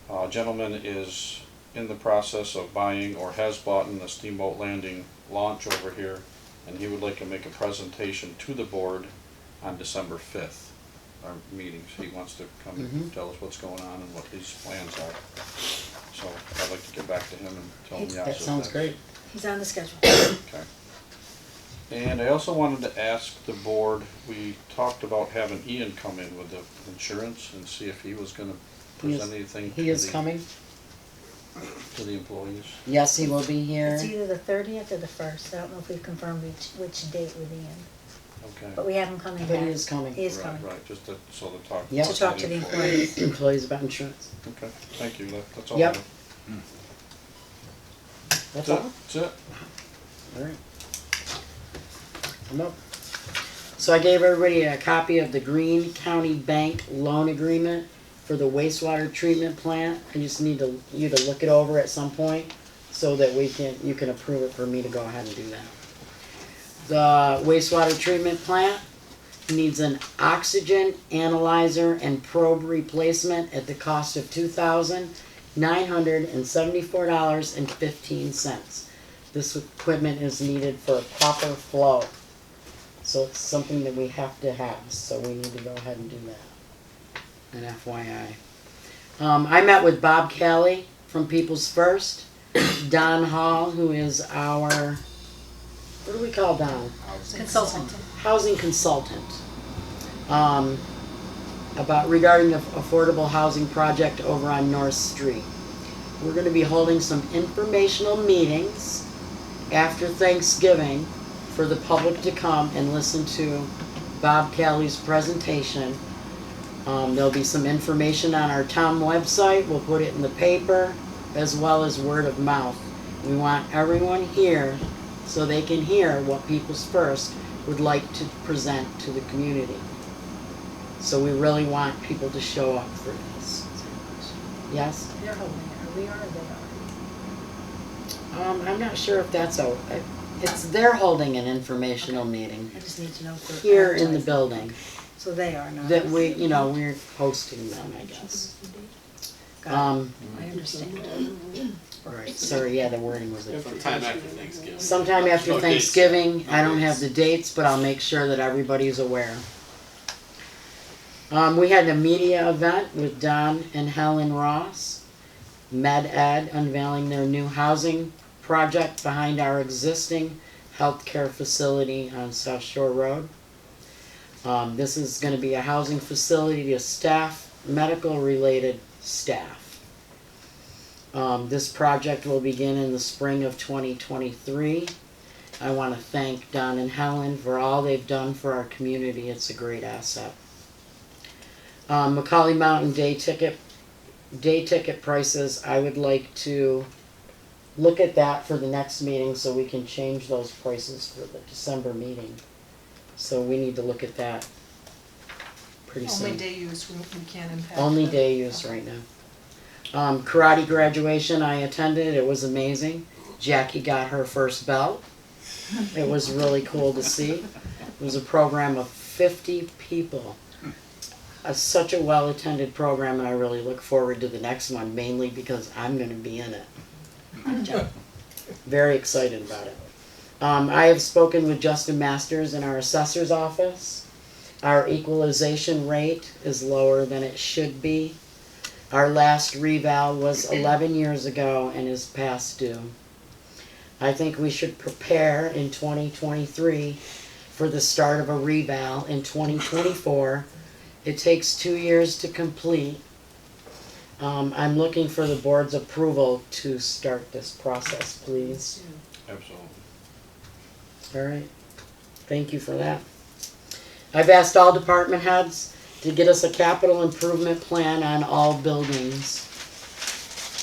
A gentleman is in the process of buying or has bought in the Steamboat Landing launch over here, and he would like to make a presentation to the board on December 5th. Our meetings, he wants to come and tell us what's going on and what his plans are. So I'd like to get back to him and tell him yes. That sounds great. He's on the schedule. Okay. And I also wanted to ask the board, we talked about having Ian come in with the insurance and see if he was gonna present anything He is coming. to the employees. Yes, he will be here. It's either the 30th or the 1st. I don't know if we've confirmed which date with Ian, Okay. but we have him coming But back. he is coming. He is Right, coming. right, just to, so to talk. Yep. To talk to the employees. Employees about insurance. Okay, thank you, that's all. I Yep. have. That's all? That's it. Alright. Come up. So I gave everybody a copy of the Greene County Bank loan agreement for the wastewater treatment plant. I just need you to look it over at some point so that you can approve it for me to go ahead and do that. The wastewater treatment plant needs an oxygen analyzer and probe replacement at the cost of $2,974.15. This equipment is needed for proper flow. So it's something that we have to have, so we need to go ahead and do that. An FYI. I met with Bob Kelly from People's First, Don Hall, who is our, what do we call Don? Consultant. Housing consultant. Regarding the affordable housing project over on North Street. We're gonna be holding some informational meetings after Thanksgiving for the public to come and listen to Bob Kelly's presentation. There'll be some information on our town website. We'll put it in the paper as well as word of mouth. We want everyone here so they can hear what People's First would like to present to the community. So we really want people to show up for this. Yes? They're holding it, or we are, or they are. I'm not sure if that's they're holding an informational meeting I just need to know if they're here in the advertising. building So they are not. that we're hosting them, I guess. Got it. I understand. Right, sorry, yeah, the wording was it. Sometime after Thanksgiving. Sometime after No dates. Thanksgiving, No I don't dates. have the dates, but I'll make sure that everybody's aware. We had a media event with Don and Helen Ross, MedEd unveiling their new housing project behind our existing healthcare facility on South Shore Road. This is going to be a housing facility to staff, medical related staff. This project will begin in the spring of 2023. I want to thank Don and Helen for all they've done for our community. It's a great asset. Macaulay Mountain day ticket prices, I would like to look at that for the next meeting so we can change those prices for the December meeting. So we need to look at that pretty soon. Only day use, we can't impact. Only the- day use right now. Karate graduation I attended, it was amazing. Jackie got her first belt. It was really cool to see. It was a program of 50 people. Such a well-attended program, and I really look forward to the next one, mainly because I'm going to be in it. Very excited about it. I have spoken with Justin Masters in our assessor's office. Our equalization rate is lower than it should be. Our last reval was 11 years ago and is past due. I think we should prepare in 2023 for the start of a reval in 2024. It takes 2 years to complete. I'm looking for the board's approval to start this process, please. Absolutely. All right, thank you for that. I've asked all department heads to get us a capital improvement plan on all buildings.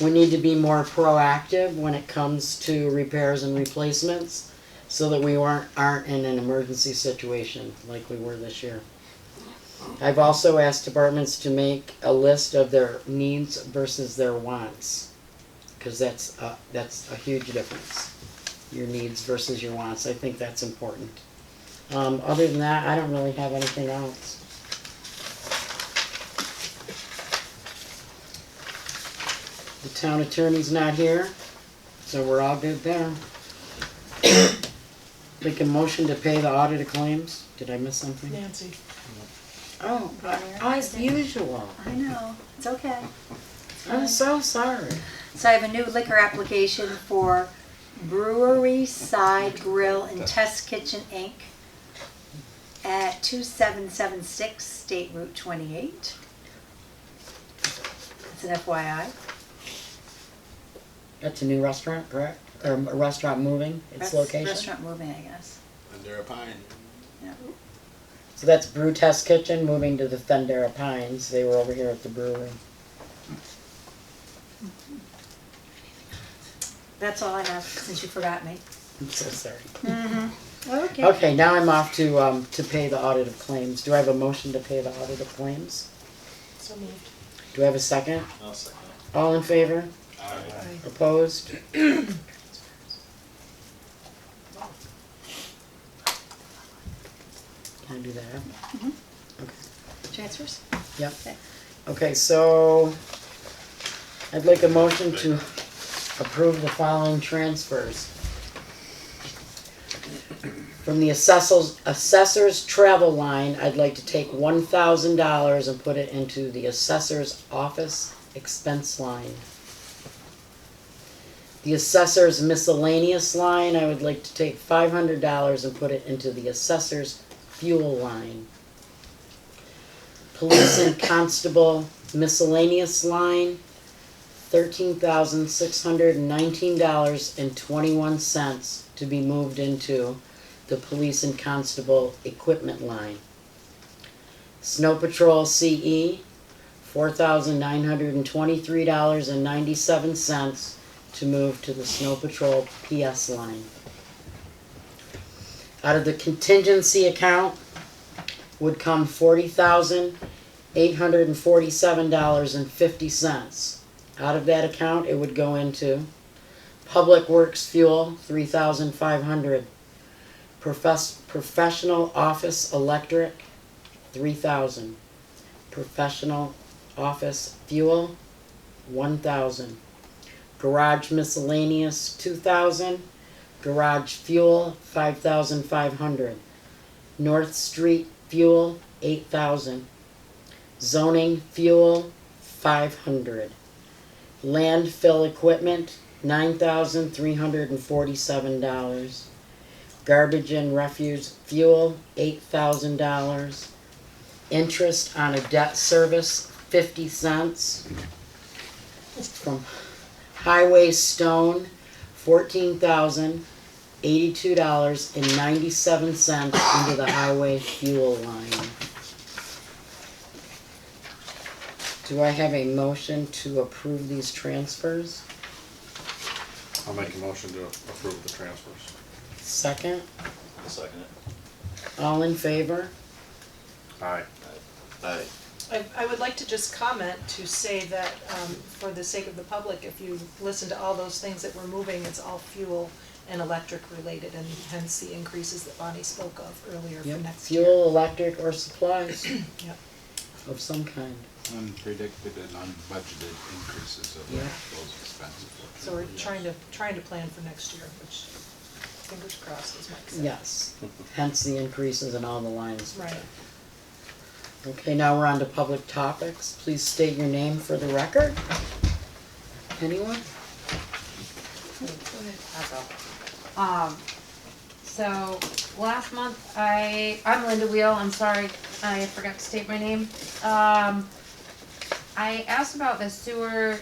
We need to be more proactive when it comes to repairs and replacements so that we aren't in an emergency situation like we were this year. I've also asked departments to make a list of their needs versus their wants, because that's a huge difference. Your needs versus your wants. I think that's important. Other than that, I don't really have anything else. The town attorney's not here, so we're all good there. Make a motion to pay the audit of claims. Did I miss something? Nancy. Oh, as usual. I know, it's okay. I'm so sorry. So I have a new liquor application for Brewery Side Grill and Test Kitchen Inc. at 2776 State Route 28. It's an FYI. That's a new restaurant, correct? Or a restaurant moving its location? Restaurant moving, I guess. Under a pine. Yeah. So that's Brew Test Kitchen moving to the Thundera Pines. They were over here at the brewery. That's all I have, since you forgot me. I'm so sorry. Mm-hmm. Okay. Okay, now I'm off to pay the audit of claims. Do I have a motion to pay the audit of claims? So moved. Do I have a second? I'll second All in favor? Aye. Opposed? Can I do that? Transfers? Yep. Okay. Okay, so I'd like a motion to approve the following transfers. From the assessor's travel line, I'd like to take $1,000 and put it into the assessor's office expense line. The assessor's miscellaneous line, I would like to take $500 and put it into the assessor's fuel line. Police and constable miscellaneous line, $13,619.21 to be moved into the police and constable equipment line. Snow Patrol CE, $4,923.97 to move to the Snow Patrol PS line. Out of the contingency account would come $40,847.50. Out of that account, it would go into Public Works fuel, $3,500. Professional office electric, $3,000. Professional office fuel, $1,000. Garage miscellaneous, $2,000. Garage fuel, $5,500. North Street fuel, $8,000. Zoning fuel, $500. Landfill equipment, $9,347. Garbage and refuse fuel, $8,000. Interest on a debt service, 50 cents. From Highway Stone, $14,800. $82.97 into the highway fuel line. Do I have a motion to approve these transfers? I'll make a motion to approve the transfers. Second, I'll second it. all in favor? Aye. Aye. I would like to just comment to say that, for the sake of the public, if you listen to all those things that we're moving, it's all fuel and electric related, and hence the increases that Bonnie spoke of earlier for Yep. next year. Fuel, electric, or supplies Yep. of some kind. Unpredicted and unbudgeted increases of Yeah. those expenses. So we're trying to plan for next year, which, fingers crossed, as Mike said. Yes, hence the increases in all the lines. Right. Okay, now we're on to public topics. Please state your name for the record. Anyone? So last month I'm Linda Wheel, I'm sorry, I forgot to state my name. I asked about the sewer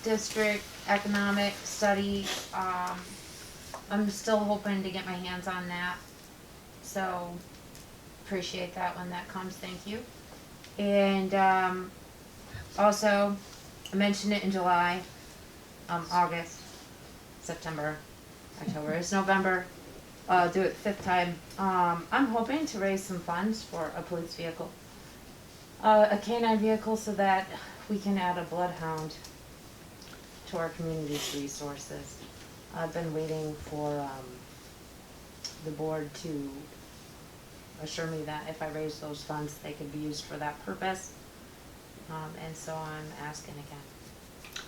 district economic study. I'm still hoping to get my hands on that. So appreciate that when that comes, thank you. And also, I mentioned it in July, August, September, October, it's November. Do it fifth time. I'm hoping to raise some funds for a police vehicle. A canine vehicle so that we can add a bloodhound to our community's resources. I've been waiting for the board to assure me that if I raise those funds, they could be used for that purpose. And so I'm asking again.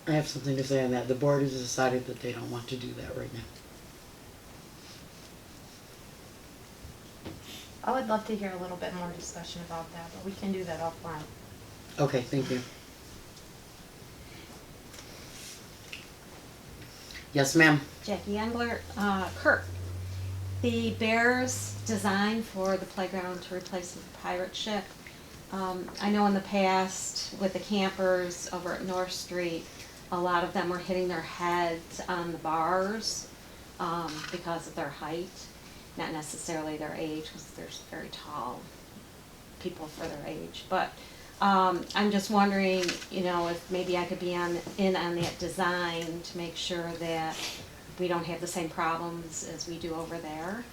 I have something to say on that. The board has decided that they don't want to do that right now. I would love to hear a little bit more discussion about that, but we can do that offline. Okay, thank you. Yes, ma'am. Jackie Engler, Kurt. The Bears design for the playground to replace the pirate ship. I know in the past with the campers over at North Street, a lot of them were hitting their heads on the bars because of their height, not necessarily their age, because there's very tall people for their age. But I'm just wondering, you know, if maybe I could be in on that design to make sure that we don't have the same problems as we do over there.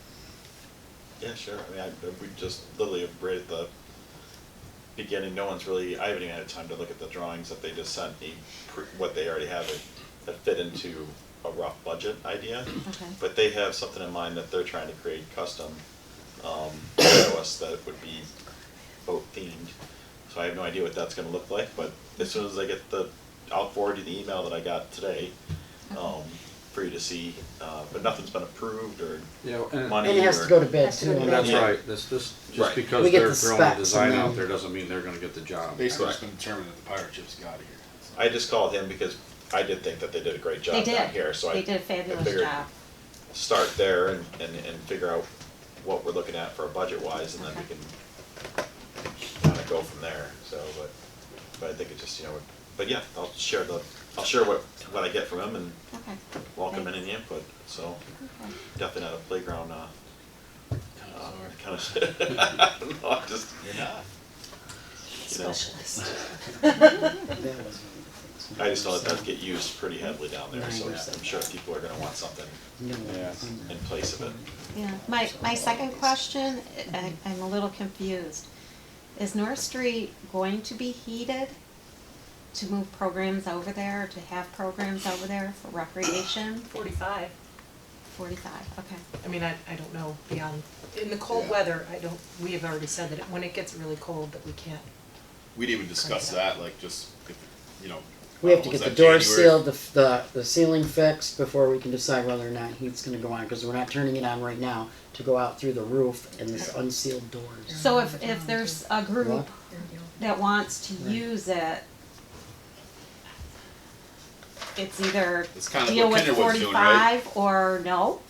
Yeah, sure. I mean, we just literally right at the beginning, I haven't even had time to look at the drawings that they just sent me, what they already have that fit into a rough budget idea. Okay. But they have something in mind that they're trying to create custom to us that would be boat themed. So I have no idea what that's gonna look like, but as soon as I get I'll forward you the email that I got today, for you to see, but nothing's been approved or Yeah, and money And it has or- to go to bid Has to go too. to and that's Yeah. right, this, Right. just because We get they're the throwing a specs design and out then- there doesn't mean they're gonna get the job. Basically, it's been determined that the pirate ship's got here. I just called him because I did think that they did a great job They down did. here, so They did a fabulous figured job. start there and figure out what we're looking at for budget wise, and then we can kinda go from there, so, but I think it just, but yeah, I'll share what I get from him and Okay. welcome any input, so Okay. definitely not a playground, kind of, I don't know, I'm just, You're not. Specialist. That was one of the things. I just know that that'd get used pretty heavily down there, so I'm sure people are gonna want something No, Yeah. in place of it. Yeah, my second question, I'm a little confused. Is North Street going to be heated to move programs over there, to have programs over there for recreation? 45. 45, okay. I mean, I don't know beyond, in the cold weather, we have already said that when it gets really cold that we can't. We'd even discuss that, like just, if, We have to was get the that doors January? sealed, the ceiling fixed before we can decide whether or not heat's gonna go on, because we're not turning it on right now to go out through the roof and this unsealed doors. So if there's a group What? that wants to Right. use it, it's either It's kind of deal what with Kinderwood's doing, right? 45 or no.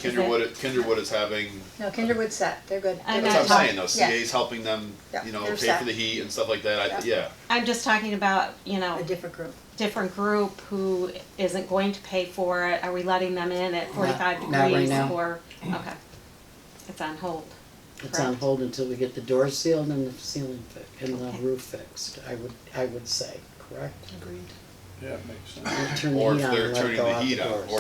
Kinderwood is having, No, Kinderwood's set, they're good. I'm that's not what I'm saying, though, Yeah. CA's helping them, Yeah, pay they're for set. the heat and stuff like that, Yeah. yeah. I'm just talking about, A different group. different group who isn't going to pay for it? Are we letting them in at 45 Not right degrees now. or, okay. It's on hold. It's on correct? hold until we get the doors sealed and the ceiling and the Okay. roof fixed, I would say, correct? Agreed. Yeah, it makes sense. We'll turn the Or heat if on they're and let it turning go the out heat the on, doors.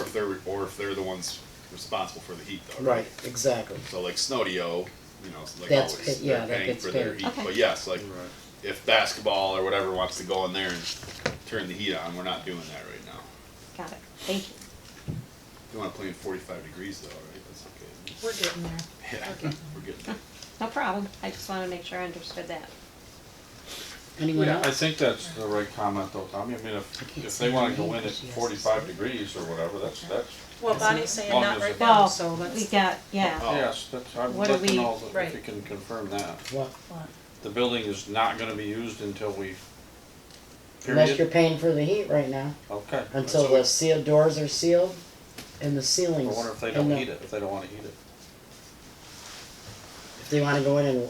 or if they're the ones responsible for the heat though. Right, exactly. So like Snowdio, you know, like That's always, paid- yeah, they're that paying gets for their paid. heat. Okay. But yes, like Right. if basketball or whatever wants to go in there and turn the heat on, we're not doing that right now. Got it. Thank you. You wanna play in 45 degrees though, right? That's okay. We're getting there. Yeah, we're getting there. No problem. I just wanted to make sure I understood that. Anyone Yeah, I else? think that's the right comment though, Tommy. I mean, if they wanna go in at 45 degrees or whatever, that's, Well, Bonnie's saying Long not as right it- now, Well, so we let's, got, yeah. yes, that's, I'd What do like to we- know that if Right. you can confirm that. What? The building is not gonna be used until we, Unless you're period? paying for the heat right now, Okay. until the sealed doors are sealed and the I ceilings. wonder if they and don't the- heat it, if they don't wanna heat it. If they wanna go in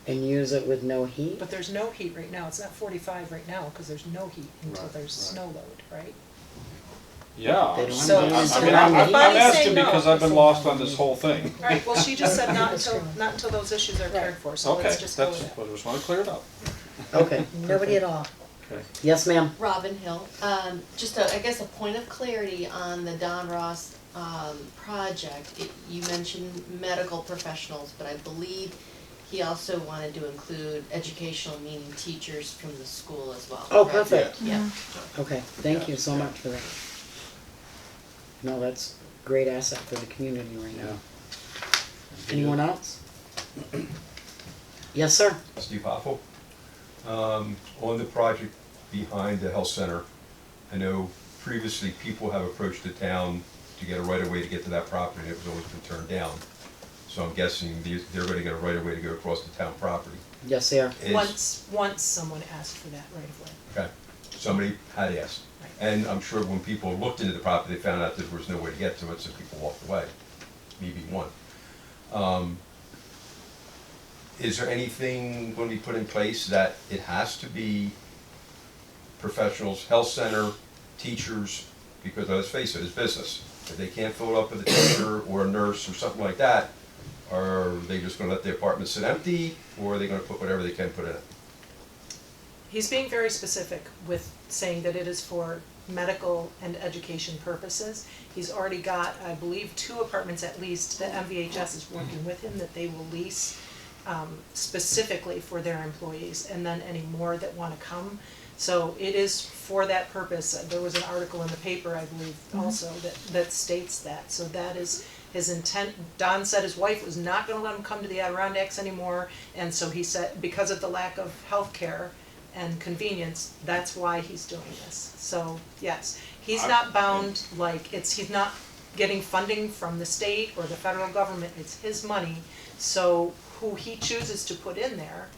and use it with no heat, but there's no heat right now. It's not 45 right now because there's no heat until Right, there's right. snow load, right? Yeah. They don't So- wanna I use so it mean, on I'm the heat. Bonnie's asking saying no. because I've been lost on this whole thing. All right, well, she just said not until those issues are cared for, so Okay, let's just go that's, with that. I just wanna clear it up. Okay. Nobody at all. Okay. Yes, ma'am. Robin Hill, just I guess a point of clarity on the Don Ross, project. You mentioned medical professionals, but I believe he also wanted to include educational, meaning teachers from the school as well. Oh, correct? perfect. Yeah. Okay, thank you so much for that. No, that's a great asset for the community right now. Anyone else? Yes, sir. Steve Hoffel. On the project behind the health center, I know previously people have approached the town to get a right-of-way to get to that property, and it was always been turned down. So I'm guessing they're gonna get a right-of-way to go across the town property. Yes, they are. Once someone asked for that right of way. Okay, somebody had asked. Right. And I'm sure when people looked into the property, they found out that there was no way to get to it, so people walked away, me being one. Is there anything going to be put in place that it has to be professionals, health center, teachers, because let's face it, it's business. If they can't fill it up with a teacher or a nurse or something like that, are they just gonna let the apartment sit empty, or are they gonna put whatever they can put in it? He's being very specific with saying that it is for medical and education purposes. He's already got, I believe, 2 apartments at least that MVHS is working with him that they will lease specifically for their employees, and then any more that wanna come. So it is for that purpose. There was an article in the paper, I believe, also that states that. So that is his intent. Don said his wife was not gonna let him come to the Adirondacks anymore, and so he said, because of the lack of health care and convenience, that's why he's doing this. So, yes, he's not bound, like, he's not getting funding from the state or the federal government, it's his money. So who he chooses to put in there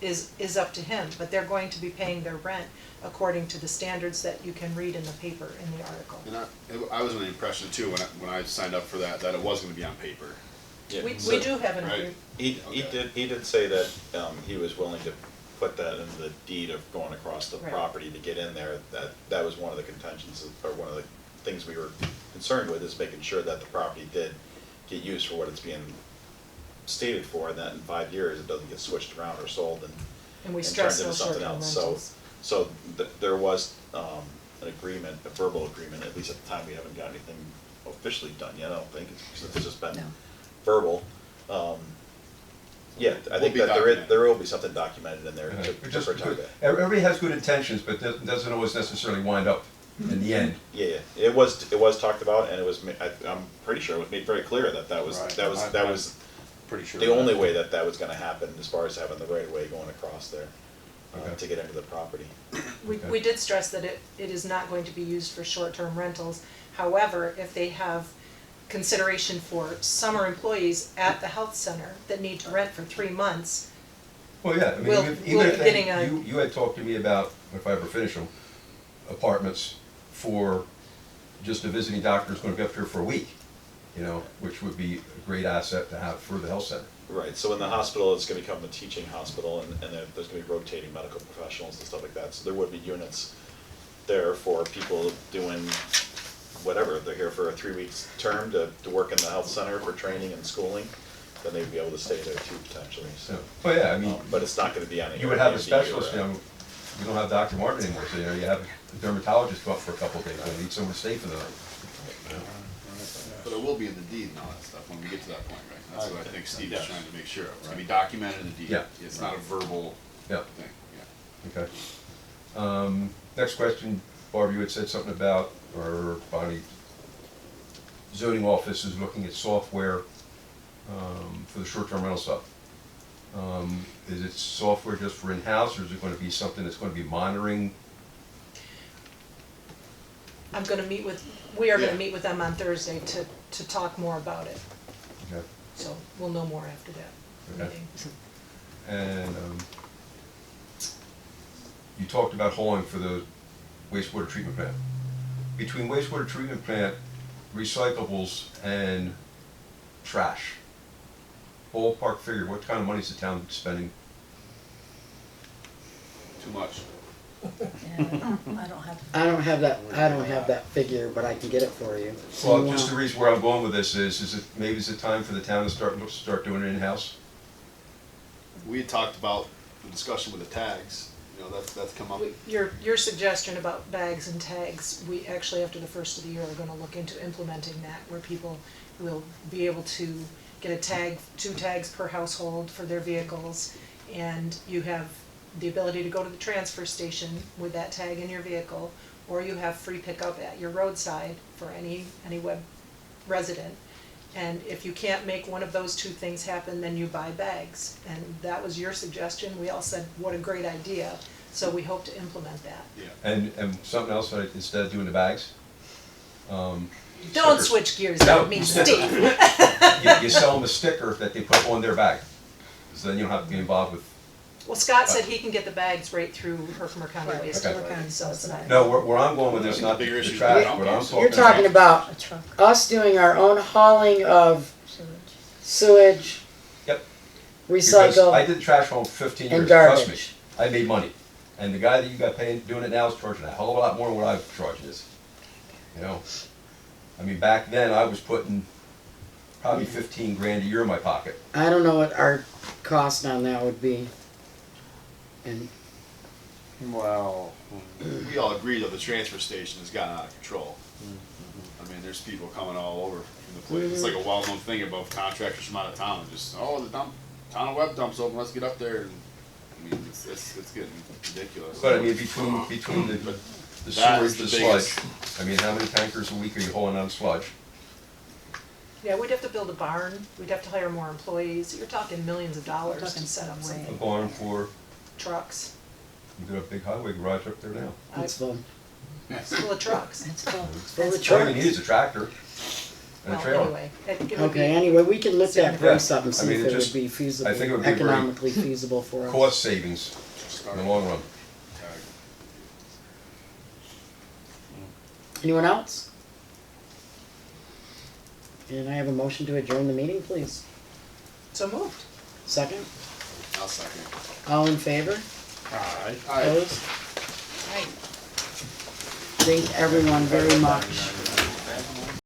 is up to him, but they're going to be paying their rent according to the standards that you can read in the paper, in the article. And I was under the impression too, when I signed up for that it was gonna be on paper. Yeah, We so do have an Right. agreement. he did say that, he was willing to put that in the deed of going across the Right. property to get in there, that was one of the contentions, or one of the things we were concerned with, is making sure that the property did get used for what it's being stated for, and that in 5 years, it doesn't get switched around or sold And we and stress turned into those something short-term else, rentals. so there was, an agreement, a verbal agreement, at least at the time, we haven't got anything officially done yet, I don't think, it's just been No. verbal. Yeah, I Will think be that documented. there will be something documented in there to Just protect good- that. Everybody has good intentions, but doesn't always necessarily wind up in the end. Yeah, it was talked about, and it was, I'm pretty sure it was made very clear that was, Right. that was Pretty sure. the of only that. way that was gonna happen, as far as having the right of way going across there, Okay. to get into the property. We did stress that it is not going to be used for short-term rentals. However, if they have consideration for summer employees at the health center that need to rent for 3 months, Well, yeah, I mean, We'll- even we'll if be getting a- you had talked to me about, if I ever finish them, apartments for just a visiting doctor who's gonna be up here for a week, you know, which would be a great asset to have for the health center. Right, so in the hospital, it's gonna become a teaching hospital, and there's gonna be rotating medical professionals and stuff like that, so there would be units there for people doing whatever, they're here for a 3-week term to work in the health center for training and schooling, then they'd be able to stay there too potentially, so. Well, yeah, I mean, But it's not gonna be on a. you would have a Airbnb or specialist, you know, you don't have Dr. Martin anymore, so, you know, you have a dermatologist go up for a couple of days, you need someone to stay for the night. But it will be in the deed and all that stuff when we get to that point, right? That's what I think Steve is Yes. trying to make sure of. It's gonna be documented in the deed. Yeah. It's not a verbal Yeah. thing, yeah. Okay. Next question, Barbie, you had said something about, or Bonnie, zoning office is looking at software for the short-term rental stuff. Is it software just for in-house, or is it gonna be something that's gonna be monitoring? I'm gonna meet with, we are gonna Yeah. meet with them on Thursday to talk more about it, Okay. so we'll know more after that Okay. meeting. And you talked about hauling for the wastewater treatment plant. Between wastewater treatment plant, recyclables, and trash, ballpark figure, what kind of money is the town spending? Too much. Yeah, I don't have. I don't have that figure, but I can get it for you. So Well, you just the want- reason where I'm going with this is it, maybe it's a time for the town to start doing it in-house? We had talked about the discussion with the tags, you know, that's come up. Your suggestion about bags and tags, we actually, after the first of the year, are gonna look into implementing that, where people will be able to get a tag, 2 tags per household for their vehicles, and you have the ability to go to the transfer station with that tag in your vehicle, or you have free pickup at your roadside for any web resident. And if you can't make one of those 2 things happen, then you buy bags. And that was your suggestion. We all said, what a great idea. So we hope to implement that. And something else, instead of doing the bags? Don't stickers. switch gears No, on me, stickers. Steve. You sell them a sticker that they put on their bag, so then you don't have to be involved with. Well, Scott said he can get the bags right through Herkimer County Right, Waste okay. Authority, so it's not. No, where I'm going with this, not the Bigger issue trash, than what I'm talking. You're talking about A truck, us doing our own hauling of sewage. sewage, Yep. Because I recycle, did trash hauling for 15 years, and trust me. garbage. I made money. And the guy that you got paying, doing it now is charging a hell of a lot more than what I've charged this. You know? I mean, back then, I was putting probably 15 grand a year in my pocket. I don't know what our cost on that would be. And Well, We all agree that the transfer station has gotten out of control. I mean, there's people coming all over from the place. It's like a well-known thing about contractors from out of town, just, oh, the town of Webb dump's open, let's get up there. And I mean, it's getting ridiculous. But I mean, between the But the that is sewage, the the biggest- sludge, I mean, how many tankers a week are you hauling out of sludge? Yeah, we'd have to build a barn, we'd have to hire more employees. You're talking millions of dollars Talking to set up way. A something. barn for, Trucks, you got a big highway garage up there now. it's fun. it's full of trucks. It's full. Full of That's All you trucks. need is a tractor and a Well, trailer. anyway, it would be. Okay, anyway, we can look that price up and I see mean, if it it would just- be I think it feasible, would be very economically feasible for us. Cost savings in the long run. Anyone else? And I have a motion to adjourn the meeting, please. So moved. Second? I'll second. All in favor? alright. Opposed? Thank everyone very much.